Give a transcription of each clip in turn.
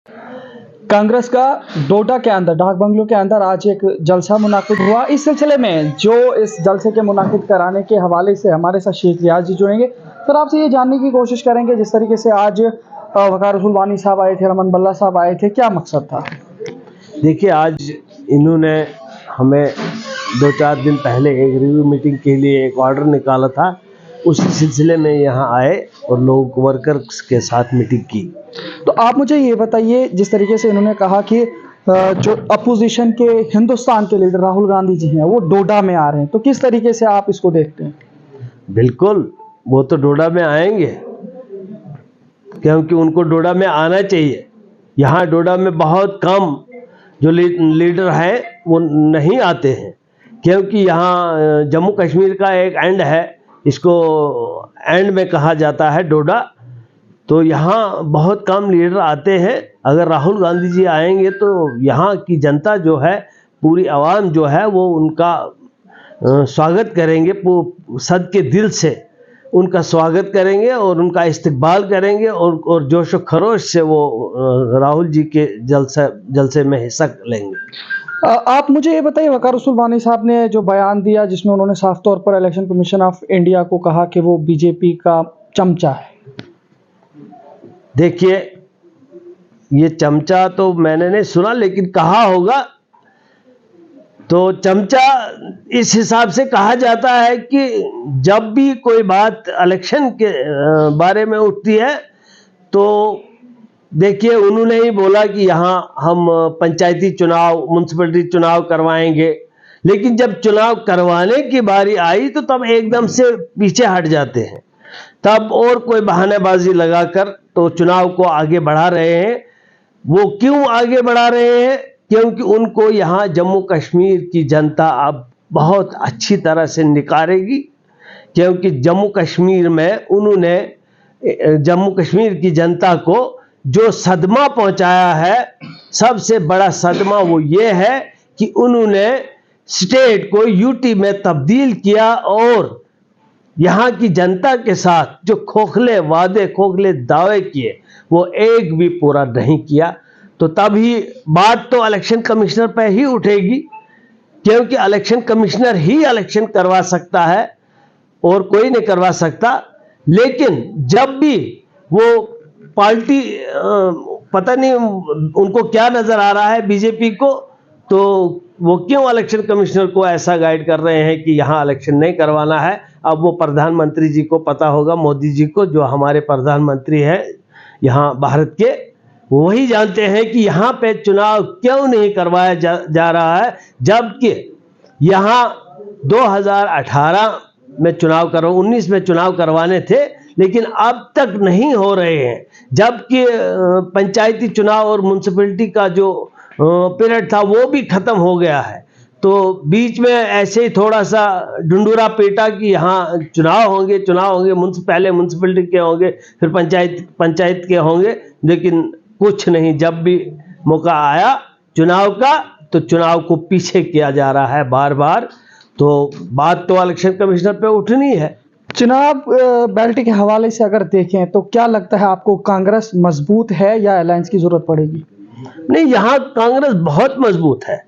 कांग्रेस का डोडा के अंदर डाक बंगलो के अंदर आज एक जलसा मुनाकिद हुआ। इस सिलसिले में जो इस जलसे के मुनाकिद कराने के हवाले से हमारे साथ शेख रियाज जी जुड़ेंगे। सर, आपसे ये जानने की कोशिश करेंगे, जिस तरीके से आज वकार रसूल वानी साहब आए थे, रमन बल्ला साहब आए थे, क्या मकसद था? देखिए, आज इन्होंने हमें 2-4 दिन पहले एक रिव्यू मीटिंग के लिए एक ऑर्डर निकाला था। उसी सिलसिले में यहाँ आए और लोग वर्कर्स के साथ मीटिंग की। तो आप मुझे ये बताइए, जिस तरीके से इन्होंने कहा कि जो अपोजिशन के हिंदुस्तान के लीडर राहुल गांधी जी हैं वो डोडा में आ रहे हैं, तो किस तरीके से आप इसको देखते हैं? बिल्कुल, वो तो डोडा में आएंगे क्योंकि उनको डोडा में आना चाहिए। यहाँ डोडा में बहुत कम जो लीडर हैं वो नहीं आते हैं, क्योंकि यहाँ जम्मू कश्मीर का एक एंड है, इसको एंड में कहा जाता है डोडा। तो यहाँ बहुत कम लीडर आते हैं। अगर राहुल गांधी जी आएंगे तो यहाँ की जनता जो है, पूरी आवाम जो है, वो उनका स्वागत करेंगे, सद के दिल से उनका स्वागत करेंगे और उनका इस्तकबाल करेंगे और जोश व खरोश से वो राहुल जी के जलसे में हिस्सा लेंगे। आप मुझे ये बताइए, वकार रसूल वानी साहब ने जो बयान दिया जिसमें उन्होंने साफ तौर पर इलेक्शन कमीशन ऑफ इंडिया को कहा कि वो बीजेपी का चमचा है। देखिए, ये चमचा तो मैंने नहीं सुना, लेकिन कहा होगा। तो चमचा इस हिसाब से कहा जाता है कि जब भी कोई बात इलेक्शन के बारे में उठती है तो देखिए, उन्होंने ही बोला कि यहाँ हम पंचायती चुनाव, म्यूनसिपैलिटी चुनाव करवाएंगे, लेकिन जब चुनाव करवाने की बारी आई तो तब एकदम से पीछे हट जाते हैं। तब और कोई बहानेबाजी लगाकर तो चुनाव को आगे बढ़ा रहे हैं। वो क्यों आगे बढ़ा रहे हैं? क्योंकि उनको यहाँ जम्मू कश्मीर की जनता अब बहुत अच्छी तरह से निकारेगी, क्योंकि जम्मू कश्मीर में उन्होंने जम्मू कश्मीर की जनता को जो सदमा पहुंचाया है, सबसे बड़ा सदमा वो ये है कि उन्होंने स्टेट को यूटी में तब्दील किया और यहाँ की जनता के साथ जो खोखले वादे, खोखले दावे किए, वो एक भी पूरा नहीं किया। तो तभी बात तो इलेक्शन कमिश्नर पे ही उठेगी, क्योंकि इलेक्शन कमिश्नर ही इलेक्शन करवा सकता है और कोई नहीं करवा सकता। लेकिन जब भी वो पार्टी, पता नहीं उनको क्या नजर आ रहा है बीजेपी को, तो वो क्यों इलेक्शन कमिश्नर को ऐसा गाइड कर रहे हैं कि यहाँ इलेक्शन नहीं करवाना है। अब वो प्रधानमंत्री जी को पता होगा, मोदी जी को, जो हमारे प्रधानमंत्री हैं यहाँ भारत के, वही जानते हैं कि यहाँ पे चुनाव क्यों नहीं करवाया जा रहा है, जबकि यहाँ 2018 में चुनाव 19 में चुनाव करवाने थे, लेकिन अब तक नहीं हो रहे हैं। जबकि पंचायती चुनाव और म्यूनसिपैलिटी का जो पीरियड था वो भी खत्म हो गया है। तो बीच में ऐसे ही थोड़ा सा ढुंढूरा पेटा कि यहाँ चुनाव होंगे, पहले म्यूनसिपैलिटी के होंगे, फिर पंचायत के होंगे, लेकिन कुछ नहीं। जब भी मौका आया चुनाव का तो चुनाव को पीछे किया जा रहा है बार बार। तो बात तो इलेक्शन कमिश्नर पे उठनी है। चुनाव बेल्ट के हवाले से अगर देखें तो क्या लगता है आपको, कांग्रेस मजबूत है या अलायंस की जरूरत पड़ेगी? नहीं, यहाँ कांग्रेस बहुत मजबूत है।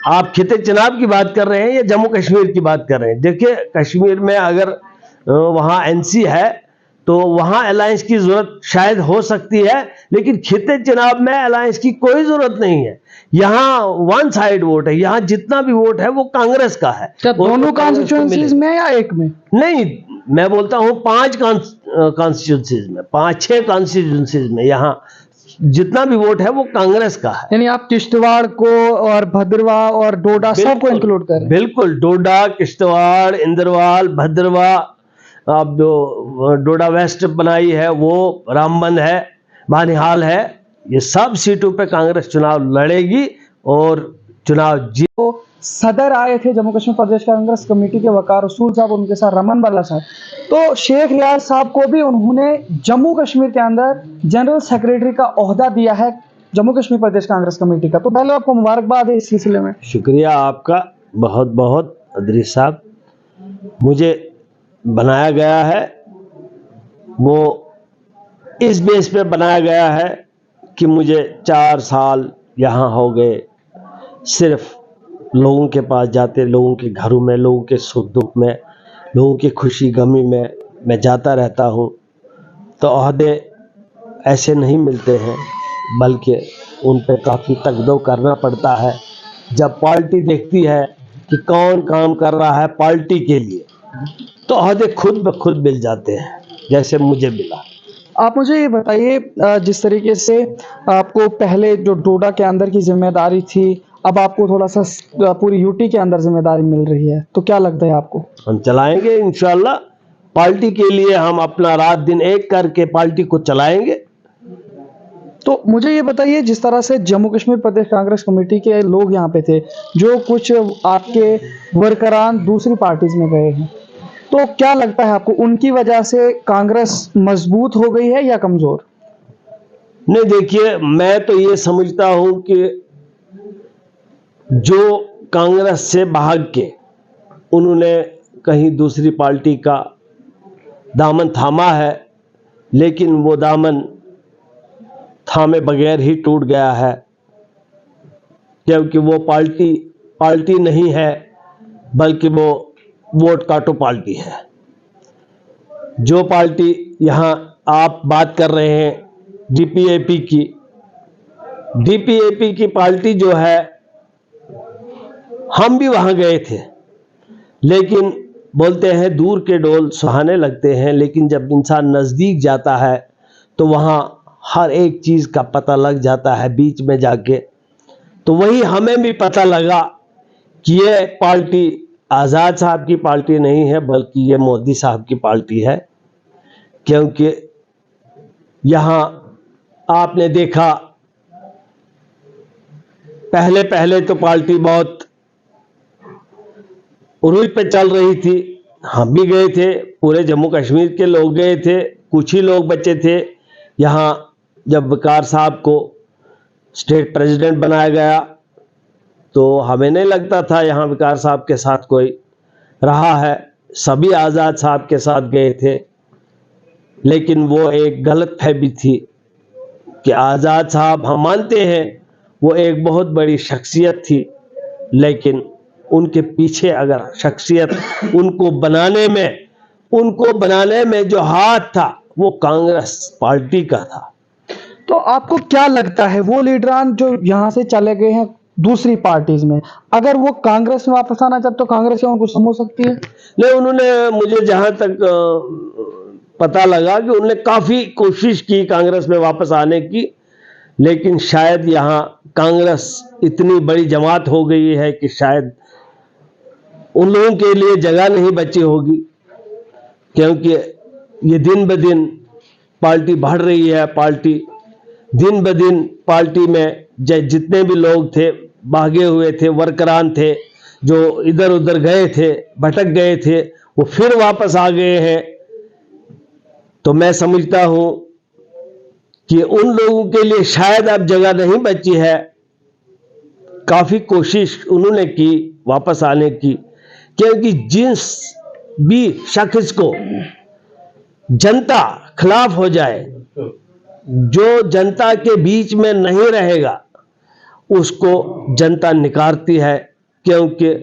आप खिते चुनाव की बात कर रहे हैं या जम्मू कश्मीर की बात कर रहे हैं? देखिए, कश्मीर में अगर वहाँ एनसी है तो वहाँ अलायंस की जरूरत शायद हो सकती है, लेकिन खिते चुनाव में अलायंस की कोई जरूरत नहीं है। यहाँ वन साइड वोट है, यहाँ जितना भी वोट है वो कांग्रेस का है। क्या दोनों कॉन्स्टिट्यूएंसीज में या एक में? नहीं, मैं बोलता हूँ 5 कॉन्स्टिट्यूंसीज में, 5-6 कॉन्स्टिट्यूंसीज में यहाँ जितना भी वोट है वो कांग्रेस का है। यानी आप किश्तवाड़ को और भद्रवा और डोडा सबको इंक्लूड करें? बिल्कुल, डोडा, किश्तवाड़, इंदरवाल, भद्रवा, अब जो डोडा वेस्ट बनाई है वो, रामबंद है, बानिहाल है, ये सब सीटों पे कांग्रेस चुनाव लड़ेगी और चुनाव जीत। तो सदर आए थे जम्मू कश्मीर प्रदेश कांग्रेस कमेटी के वकार रसूल साहब, उनके साथ रमन बल्ला साहब, तो शेख रियाज साहब को भी उन्होंने जम्मू कश्मीर के अंदर जनरल सेक्रेटरी का ओहदा दिया है जम्मू कश्मीर प्रदेश कांग्रेस कमेटी का। तो पहले आपको मुबारकबाद है इस सिलसिले में। शुक्रिया आपका बहुत बहुत अदरीस साहब। मुझे बनाया गया है वो इस बेस पे बनाया गया है कि मुझे 4 साल यहाँ हो गए सिर्फ लोगों के पास जाते, लोगों के घरों में, लोगों के सुख दुख में, लोगों की खुशी गमी में मैं जाता रहता हूँ। तो ओहदे ऐसे नहीं मिलते हैं, बल्कि उन पे काफ़ी तकदो करना पड़ता है। जब पार्टी देखती है कि कौन काम कर रहा है पार्टी के लिए, तो ओहदे खुद ब खुद मिल जाते हैं, जैसे मुझे मिला। आप मुझे ये बताइए, जिस तरीके से आपको पहले जो डोडा के अंदर की जिम्मेदारी थी, अब आपको थोड़ा सा पूरी यूटी के अंदर जिम्मेदारी मिल रही है, तो क्या लगता है आपको? हम चलाएंगे इंशाल्लाह। पार्टी के लिए हम अपना रात दिन एक करके पार्टी को चलाएंगे। तो मुझे ये बताइए, जिस तरह से जम्मू कश्मीर प्रदेश कांग्रेस कमेटी के लोग यहाँ पे थे, जो कुछ आपके वर्करान दूसरी पार्टीज में गए हैं, तो क्या लगता है आपको उनकी वजह से कांग्रेस मजबूत हो गई है या कमजोर? नहीं, देखिए, मैं तो ये समझता हूं कि जो कांग्रेस से भाग के उन्होंने कहीं दूसरी पार्टी का दामन थामा है, लेकिन वो दामन थामे बगैर ही टूट गया है, क्योंकि वो पार्टी नहीं है, बल्कि वो वोट काटो पार्टी है। जो पार्टी यहाँ आप बात कर रहे हैं डीपीएपी की पार्टी जो है, हम भी वहां गए थे, लेकिन बोलते हैं दूर के डोल सुहाने लगते हैं, लेकिन जब इंसान नज़दीक जाता है तो वहाँ हर एक चीज़ का पता लग जाता है बीच में जाके। तो वही हमें भी पता लगा कि ये पार्टी आज़ाद साहब की पार्टी नहीं है, बल्कि ये मोदी साहब की पार्टी है। क्योंकि यहाँ आपने देखा, पहले तो पार्टी बहुत उरूज पे चल रही थी, हम भी गए थे, पूरे जम्मू कश्मीर के लोग गए थे, कुछ ही लोग बचे थे। यहाँ जब वकार साहब को स्टेट प्रेसिडेंट बनाया गया, तो हमें नहीं लगता था यहाँ वकार साहब के साथ कोई रहा है, सभी आज़ाद साहब के साथ गए थे। लेकिन वो एक गलत फहमी थी कि आज़ाद साहब, हम मानते हैं वो एक बहुत बड़ी शख्सियत थी, लेकिन उनके पीछे अगर शख्सियत उनको बनाने में जो हाथ था, वो कांग्रेस पार्टी का था। तो आपको क्या लगता है, वो लीडरान जो यहाँ से चले गए हैं दूसरी पार्टीज में, अगर वो कांग्रेस में वापस आना चाहते तो कांग्रेस से उनको हो सकती है? नहीं, उन्होंने, मुझे जहां तक पता लगा कि उन्होंने काफी कोशिश की कांग्रेस में वापस आने की, लेकिन शायद यहाँ कांग्रेस इतनी बड़ी जमात हो गई है कि शायद उन लोगों के लिए जगह नहीं बची होगी, क्योंकि ये दिन ब दिन पार्टी बढ़ रही है। पार्टी दिन ब दिन, पार्टी में जितने भी लोग थे, भागे हुए थे, वर्करान थे, जो इधर उधर गए थे, भटक गए थे, वो फिर वापस आ गए हैं। तो मैं समझता हूं कि उन लोगों के लिए शायद अब जगह नहीं बची है। काफी कोशिश उन्होंने की वापस आने की, क्योंकि जिस भी शख्स को जनता खिलाफ हो जाए, जो जनता के बीच में नहीं रहेगा, उसको जनता निकारती है, क्योंकि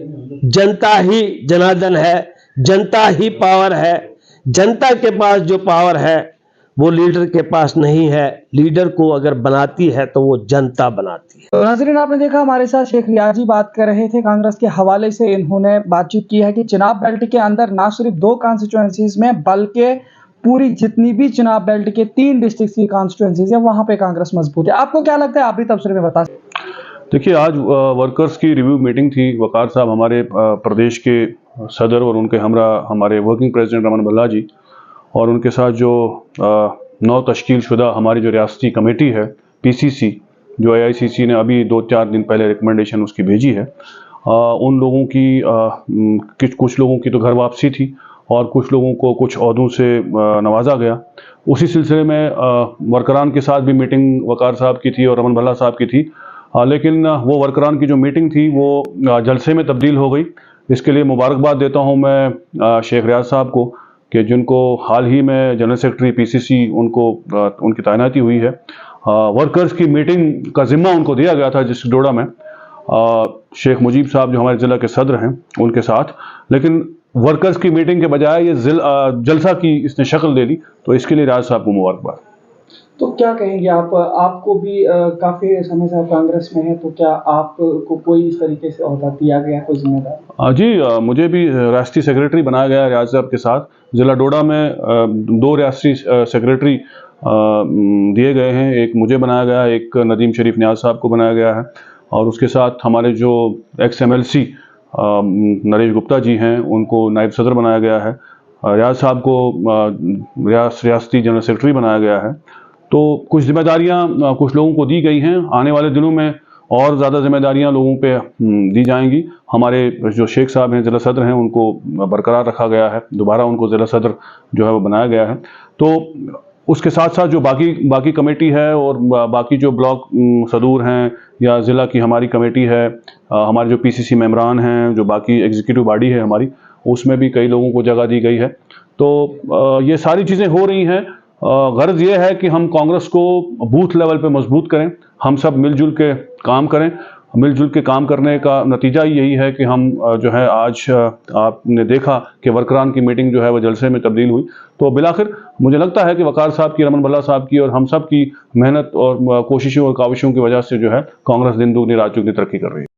जनता ही जनार्दन है, जनता ही पावर है। जनता के पास जो पावर है वो लीडर के पास नहीं है। लीडर को अगर बनाती है तो वो जनता बनाती है। तो नाज़रीन, आपने देखा हमारे साथ शेख रियाजी बात कर रहे थे कांग्रेस के हवाले से। इन्होंने बातचीत की है कि चिनाब बेल्ट के अंदर ना सिर्फ 2 कॉन्स्टिट्यूएंसीज में, बल्कि पूरी जितनी भी चिनाब बेल्ट के 3 डिस्ट्रिक्ट की कॉन्स्टिट्यूएंसीज है, वहां पे कांग्रेस मजबूत है। आपको क्या लगता है, आप भी तबसरे में बता। देखिए, आज वर्कर्स की रिव्यू मीटिंग थी। वकार साहब हमारे प्रदेश के सदर और उनके हमरा हमारे वर्किंग प्रेसिडेंट रमन भल्ला जी, और उनके साथ जो नौ तश्कील शुदा हमारी जो रियासती कमेटी है पीसीसी, जो AICC ने अभी 2-4 दिन पहले रिकमेंडेशन उसकी भेजी है, उन लोगों की कुछ लोगों की तो घर वापसी थी और कुछ लोगों को कुछ ओहदों से नवाजा गया। उसी सिलसिले में वर्करान के साथ भी मीटिंग वकार साहब की थी और रमन भल्ला साहब की थी, लेकिन वो वर्करान की जो मीटिंग थी वो जलसे में तब्दील हो गई। इसके लिए मुबारकबाद देता हूं मैं शेख रियाज साहब को, कि जिनको हाल ही में जनरल सेक्रेटरी PCC उनकी तैनाती हुई है, वर्कर्स की मीटिंग का जिम्मा उनको दिया गया था जिस डोडा में शेख मुजीब साहब जो हमारे ज़िला के सदर हैं उनके साथ, लेकिन वर्कर्स की मीटिंग के बजाय ये जलसा की इसने शक्ल दे दी, तो इसके लिए रियाज साहब को मुबारकबाद। तो क्या कहेंगे आप, आपको भी काफ़ी समय से आप कांग्रेस में हैं, तो क्या आपको कोई इस तरीके से ओहदा दिया गया, कोई जिम्मेदारी? जी, मुझे भी राष्ट्रीय सेक्रेटरी बनाया गया रियाज साहब के साथ। ज़िला डोडा में 2 राष्ट्रीय सेक्रेटरी दिए गए हैं, एक मुझे बनाया गया, एक नदीम शरीफ नियाज साहब को बनाया गया है, और उसके साथ हमारे जो XMLC नरेश गुप्ता जी हैं उनको नायब सदर बनाया गया है। रियाज साहब को रियासती जनरल सेक्रेटरी बनाया गया है। तो कुछ जिम्मेदारियां कुछ लोगों को दी गई हैं, आने वाले दिनों में और ज़्यादा जिम्मेदारियां लोगों पे दी जाएंगी। हमारे जो शेख साहब हैं ज़िला सदर हैं उनको बरकरार रखा गया है, दोबारा उनको ज़िला सदर जो है वो बनाया गया है। तो उसके साथ साथ जो बाकी कमेटी है और बाकी जो ब्लॉक सदूर हैं या ज़िला की हमारी कमेटी है, हमारे जो PCC मेंबरान हैं, जो बाकी एग्जीक्यूटिव बॉडी है हमारी, उसमें भी कई लोगों को जगह दी गई है। तो ये सारी चीज़ें हो रही हैं। गर्ज ये है कि हम कांग्रेस को बूथ लेवल पे मजबूत करें, हम सब मिलजुल के काम करें। मिलजुल के काम करने का नतीजा यही है कि हम जो है आज आपने देखा कि वर्करान की मीटिंग जो है वो जलसे में तब्दील हुई। तो बिलाखिर मुझे लगता है कि वकार साहब की, रमन भल्ला साहब की और हम सब की मेहनत और कोशिशों और काविशों की वजह से जो है कांग्रेस दिन दुगनी रात चौगनी तरक्की कर रही है।